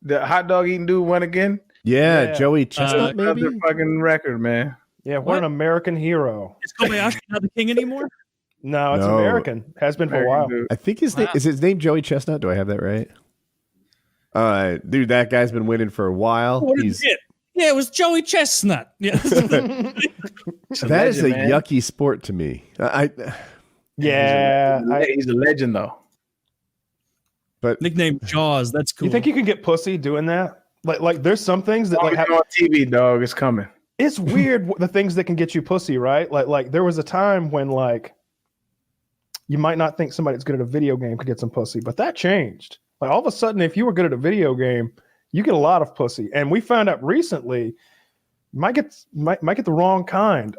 The hot dog eating dude won again. Yeah. Joey Chestnut, maybe. Another fucking record, man. Yeah, what an American hero. Is Kobayashi not the king anymore? No, it's American. Has been for a while. I think his name is his name Joey Chestnut. Do I have that right? Dude, that guy's been winning for a while. Yeah, it was Joey Chestnut. Yeah. That is a yucky sport to me. He's a legend though. But nickname Jaws. That's cool. You think you can get pussy doing that? Like there's some things that like happen on TV, dog. It's coming. It's weird the things that can get you pussy, right? Like there was a time when like you might not think somebody that's good at a video game could get some pussy, but that changed. Like all of a sudden, if you were good at a video game, you get a lot of pussy. And we found out recently, you might get the wrong kind.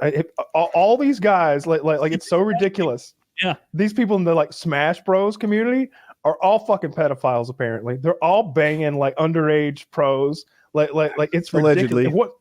All these guys, like it's so ridiculous. Yeah, these people in the like Smash Bros community are all fucking pedophiles. Apparently, they're all banging like underage pros. Like it's ridiculous. Allegedly. What?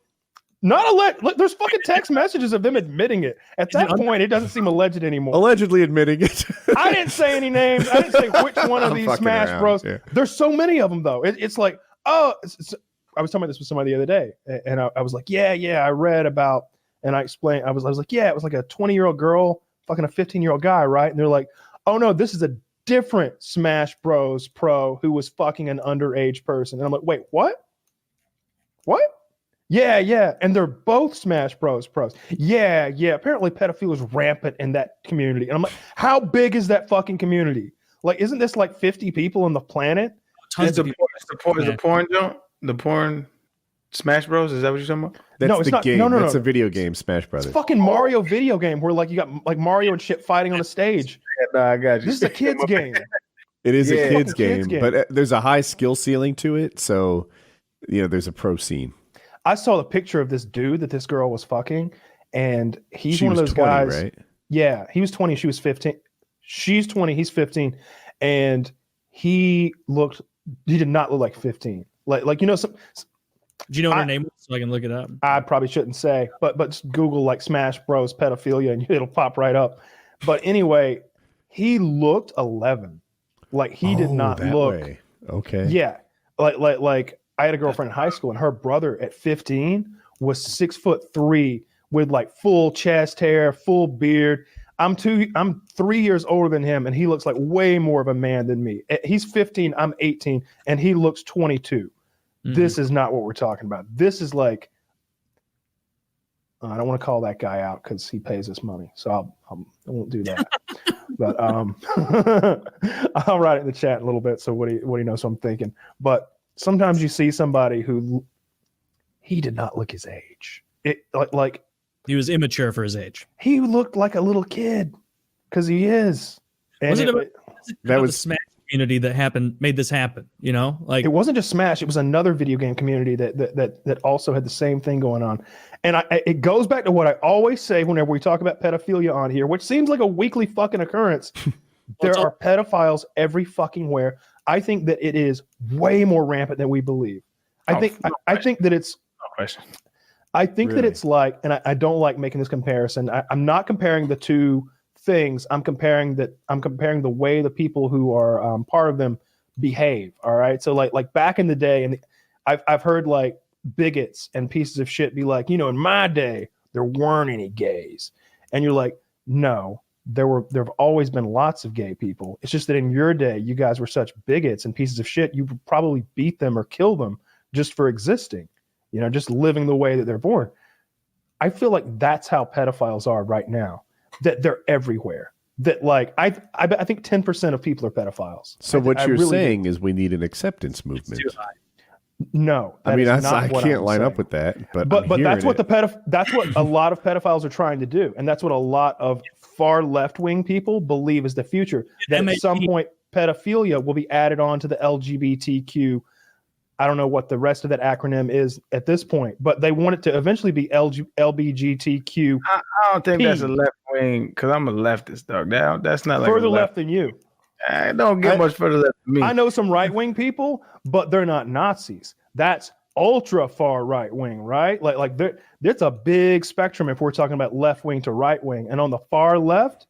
There's fucking text messages of them admitting it. At that point, it doesn't seem alleged anymore. Allegedly admitting it. I didn't say any names. I didn't say which one of these Smash Bros. Yeah. There's so many of them though. It's like, I was talking about this with somebody the other day, and I was like, yeah, I read about, and I explained. I was like, yeah, it was like a 20-year-old girl fucking a 15-year-old guy, right? And they're like, oh no, this is a different Smash Bros. Pro who was fucking an underage person. And I'm like, wait, what? What? Yeah. And they're both Smash Bros. Pros. Yeah. Apparently pedophilia is rampant in that community. And I'm like, how big is that fucking community? Like, isn't this like 50 people on the planet? The porn jump? The porn Smash Bros? Is that what you're talking about? That's the game. No. That's a video game, Smash Brothers. It's fucking Mario video game where like you got like Mario and shit fighting on a stage. No, I got you. This is a kid's game. It is a kid's game, but there's a high skill ceiling to it. So, there's a pro scene. I saw the picture of this dude that this girl was fucking, and he's she one of those 20, guys. Right? Yeah, he was 20. She was 15. She's 20. He's 15, and he did not look like 15. Like some. Do you know what her name was so I can look it up? I probably shouldn't say, but just Google like Smash Bros. Pedophilia and it'll pop right up. But anyway, he looked 11. Like he did not look. Way. Okay. Yeah. Like I had a girlfriend in high school and her brother at 15 was 6'3" with like full chest hair, full beard. I'm 3 years older than him and he looks like way more of a man than me. He's 15, I'm 18, and he looks 22. This is not what we're talking about. This is like, I don't want to call that guy out because he pays us money, so I won't do that. But I'll write it in the chat in a little bit. So what do you know? So I'm thinking. But sometimes you see somebody who he did not look his age. It like he was immature for his age. He looked like a little kid because he is. And was that was the Smash community that made this happen, like it wasn't just Smash, it was another video game community that also had the same thing going on. And it goes back to what I always say whenever we talk about pedophilia on here, which seems like a weekly fucking occurrence. There are pedophiles every fucking where. I think that it is way more rampant than we believe. I think that it's no question. I think that it's like, and I don't like making this comparison. I'm not comparing the two things. I'm comparing the way the people who are part of them behave. All right. So like back in the day, and I've heard like bigots and pieces of shit be like, in my day there weren't any gays, and you're like, no, there have always been lots of gay people. It's just that in your day you guys were such bigots and pieces of shit, you would probably beat them or kill them just for existing, just living the way that they're born. I feel like that's how pedophiles are right now. That they're everywhere. That like I think 10% of people are pedophiles. So what you're saying is we need an acceptance movement. No, I can't line up with that. But that's what that's what a lot of pedophiles are trying to do, and that's what a lot of far left wing people believe is the future. That at some point pedophilia will be added on to the LGBTQ. I don't know what the rest of that acronym is at this point, but they want it to eventually be LGBTQ. I don't think that's a left wing because I'm a leftist, dog. That's not like further left than you. I don't get much further left than me. I know some right wing people, but they're not Nazis. That's ultra far right wing, right? Like there's a big spectrum if we're talking about left wing to right wing, and on the far left,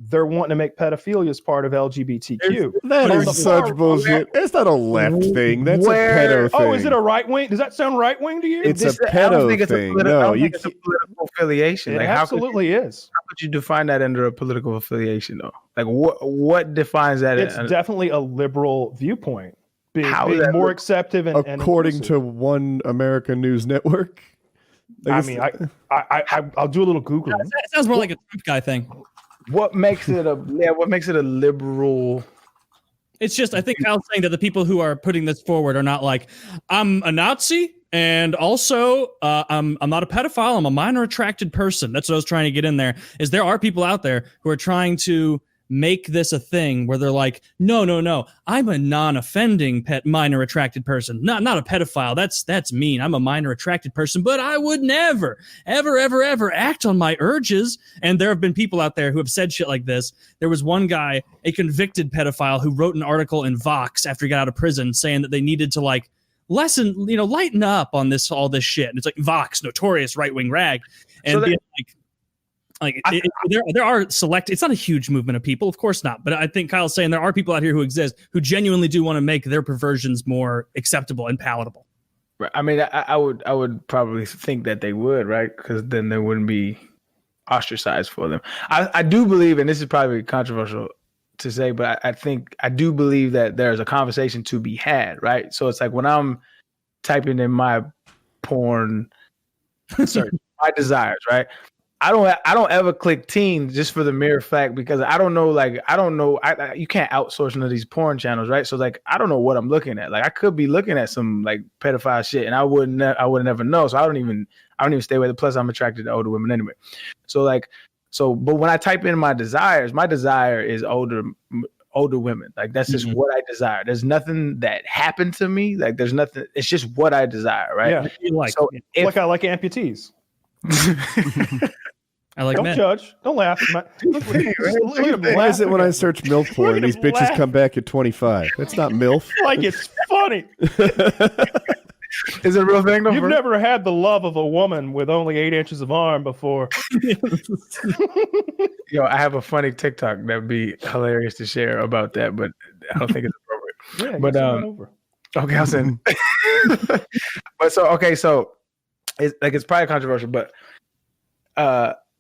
they're wanting to make pedophilia as part of LGBTQ. That But on the is such far- bullshit. It's not a left thing. That's a pedo thing. Oh, is it a right wing? Does that sound right wing to you? It's This- a I don't pedo think it's a thing. politi- I No, don't you think it's a can't. political affiliation. It Like, absolutely is. how could you define that under a political affiliation, though? Like, what defines that? It's definitely a liberal viewpoint. Being How is more that acceptive and According inclusive. to One American News Network. I mean, I'll do a little Googling. It sounds more like a Trump guy thing. what makes it a liberal? It's just, I think Kyle's saying that the people who are putting this forward are not like, I'm a Nazi and also I'm not a pedophile. I'm a minor attracted person. That's what I was trying to get in there. Is there are people out there who are trying to make this a thing where they're like, no, I'm a non-offending minor attracted person, not a pedophile. That's mean. I'm a minor attracted person, but I would never, ever act on my urges. And there have been people out there who have said shit like this. There was one guy, a convicted pedophile, who wrote an article in Vox after he got out of prison saying that they needed to like lighten up on all this shit. And it's like Vox, notorious right-wing rag, and So being there are select. It's not a huge movement of people, of course not. But I think Kyle's saying there are people out here who exist who genuinely do want to make their perversions more acceptable and palatable. Right. I mean, I would probably think that they would, right? Because then there wouldn't be ostracized for them. I do believe, and this is probably controversial to say, but I do believe that there's a conversation to be had, right? So it's like when I'm typing in my porn search, my desires, right? I don't ever click teen just for the mere fact because I don't know. You can't outsource none of these porn channels, right? So like I don't know what I'm looking at. Like I could be looking at some like pedophile shit, and I would never know. So I don't even stay with it. Plus I'm attracted to older women anyway. But when I type in my desire is older women. Like that's just what I desire. There's nothing that happened to me. Like there's nothing. It's just what I desire, right? Yeah. So I like amputees. I like Don't men. judge. Don't laugh. Look at him Why is it when I search MILF porn, at these him bitches laugh. come back at 25? That's not MILF. like it's funny. is it a real thing though? You've never had the love of a woman with only 8 inches of arm before. Yo, I have a funny TikTok that'd be hilarious to share about that, but I don't think it's appropriate. Yeah, But over. okay, I'll send. But so it's probably controversial, but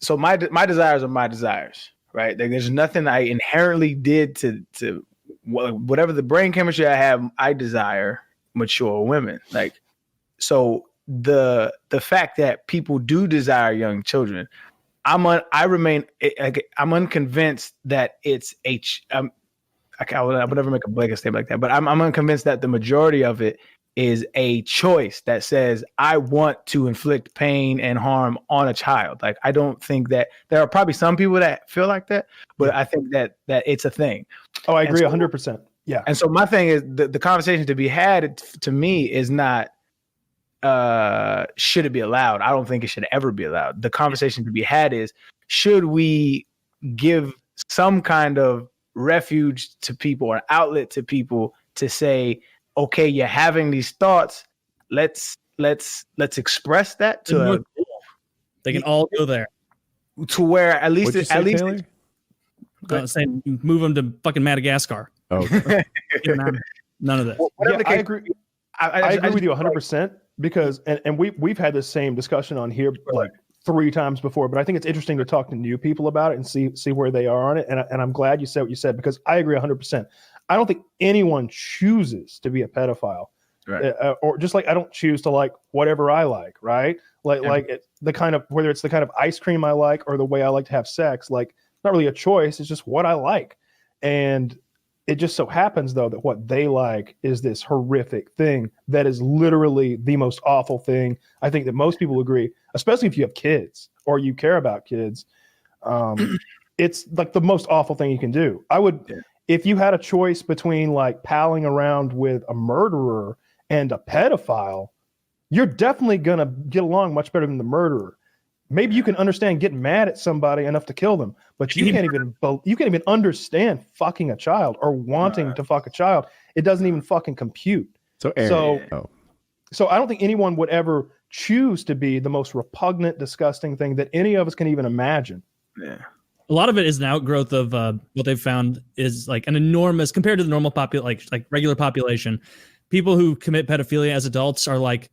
so my desires are my desires, right? Like there's nothing I inherently did to whatever the brain chemistry I have. I desire mature women, like so the fact that people do desire young children, I'm unconvinced that it's I would never make a blanket statement like that, but I'm unconvinced that the majority of it is a choice that says I want to inflict pain and harm on a child. Like I don't think that there are probably some people that feel like that, but I think that it's a thing. Oh, I agree 100%. Yeah. And so my thing is the conversation to be had to me is not should it be allowed? I don't think it should ever be allowed. The conversation to be had is should we give some kind of refuge to people or outlet to people to say, okay, you're having these thoughts. Let's express that to they can all go there. To where at least Taylor? Saying move them to fucking Madagascar. Oh, None of that. I agree. I agree with you 100% because and we've had the same discussion on here like 3 times before, but I think it's interesting to talk to new people about it and see where they are on it. And I'm glad you said what you said because I agree 100%. I don't think anyone chooses to be a pedophile, right? Or just like I don't choose to like whatever I like, right? The kind of whether it's the kind of ice cream I like or the way I like to have sex, like not really a choice. It's just what I like, and it just so happens though that what they like is this horrific thing that is literally the most awful thing. I think that most people agree, especially if you have kids or you care about kids. It's like the most awful thing you can do. I would. Yeah. If you had a choice between like palling around with a murderer and a pedophile, you're definitely going to get along much better than the murderer. Maybe you can understand getting mad at somebody enough to kill them, but you can't even understand fucking a child or wanting to fuck a child. It doesn't even fucking compute. So I don't think anyone would ever choose to be the most repugnant, disgusting thing that any of us can even imagine. Yeah. a lot of it is an outgrowth of what they've found is like an enormous compared to the normal like regular population. People who commit pedophilia as adults are like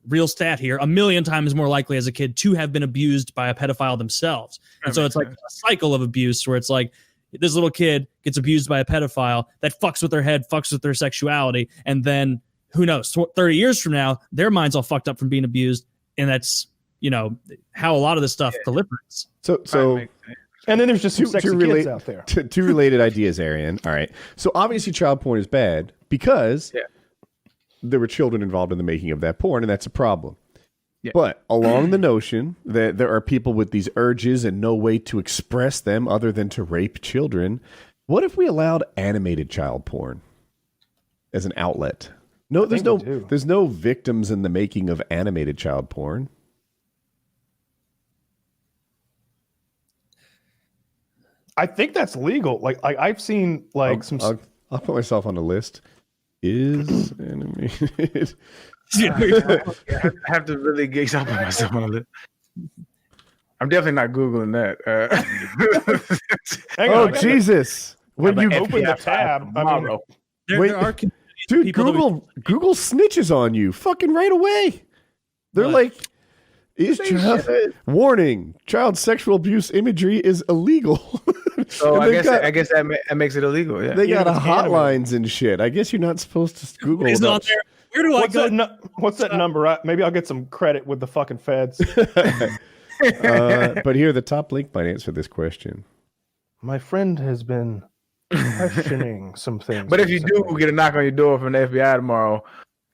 real stat here, 1 million times more likely as a kid to have been abused by a pedophile themselves. And so it's like a cycle of abuse where it's like this little kid gets abused by a pedophile that fucks with their head, fucks with their sexuality, and then who knows, 30 years from now, their mind's all fucked up from being abused, and that's how a lot of this stuff proliferates. So and then there's just some sexy kids out there. Two related ideas, Arian. All right. So obviously child porn is bad because there were children involved in the making of that porn, and that's a problem. Yeah. But along the notion that there are people with these urges and no way to express them other than to rape children, what if we allowed animated child porn as an outlet? No, there's no victims in the making of animated child porn. I think that's legal. Like I've seen I'll put myself on the list. Is animated. I have to really get up on myself on the list. I'm definitely not Googling that. Oh, Jesus. When you open the tab, there are dude, Google snitches on you fucking right away. They're like, warning, child sexual abuse imagery is illegal. So I guess that makes it illegal. Yeah. They got hotlines and shit. I guess you're not supposed to Google it. Not there. Where do I go? What's that number? Maybe I'll get some credit with the fucking feds. But here, the top link might answer this question. My friend has been questioning some things. But if you do get a knock on your door from the FBI tomorrow,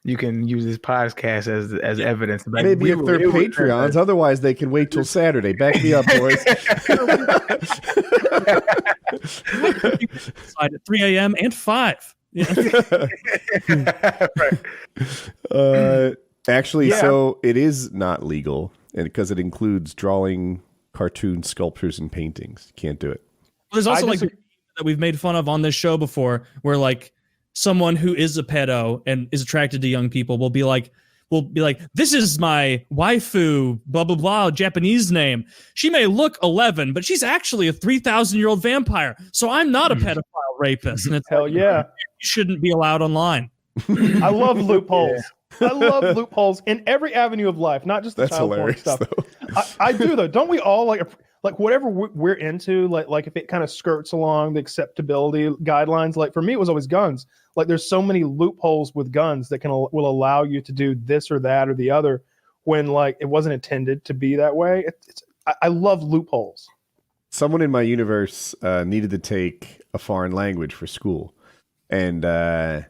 you can use this podcast as evidence. Like, maybe if they're Patreons, otherwise they can wait till Saturday. Back me up, boys. At 3 a.m. and 5. Actually, so it is not legal, and because it includes drawing cartoons, sculptures, and paintings. Can't do it. There's also like that we've made fun of on this show before, where like someone who is a pedo and is attracted to young people will be like, this is my waifu, blah, blah, blah, Japanese name. She may look 11, but she's actually a 3,000-year-old vampire. So I'm not a pedophile rapist. And it's hell yeah. You shouldn't be allowed online. I love loopholes. I love loopholes in every avenue of life, not just the child porn stuff. I do though. Don't we all like whatever we're into, like if it kind of skirts along the acceptability guidelines? Like for me, it was always guns. Like there's so many loopholes with guns that will allow you to do this or that or the other when like it wasn't intended to be that way. I love loopholes. Someone in my universe needed to take a foreign language for school, and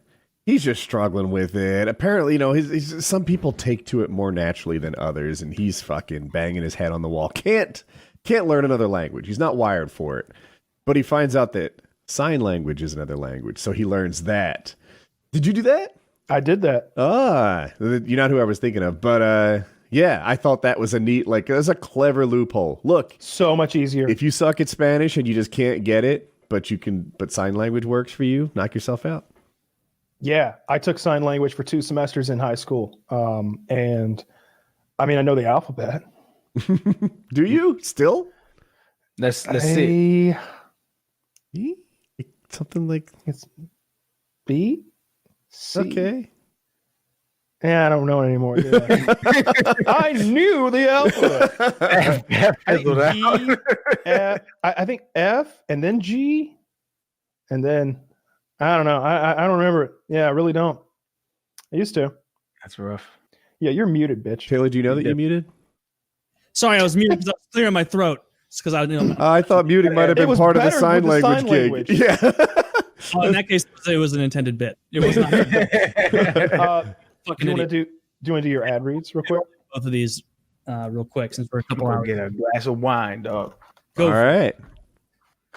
he's just struggling with it. Apparently, some people take to it more naturally than others, and he's fucking banging his head on the wall. Can't learn another language. He's not wired for it. But he finds out that sign language is another language, so he learns that. Did you do that? I did that. You're not who I was thinking of, but yeah, I thought that was that's a clever loophole. Look, so much easier. If you suck at Spanish and you just can't get it, but sign language works for you, knock yourself out. Yeah, I took sign language for 2 semesters in high school. And I mean, I know the alphabet. Do you still? Let's see. Something like it's B. C. Okay. Yeah, I don't know anymore. I knew the alphabet. I think F and then G, and then I don't know. I don't remember it. Yeah, I really don't. I used to. That's rough. Yeah, you're muted, bitch. Taylor, do you know that you're muted? Sorry, I was muted because I was clearing my throat. It's because I thought muting might have been part of the sign language gig. Yeah. In that case, it was an intended bit. It was not. Do you want to do your ad reads real quick? Both of these real quick since we're a couple hours. Get a glass of wine, dog. All right.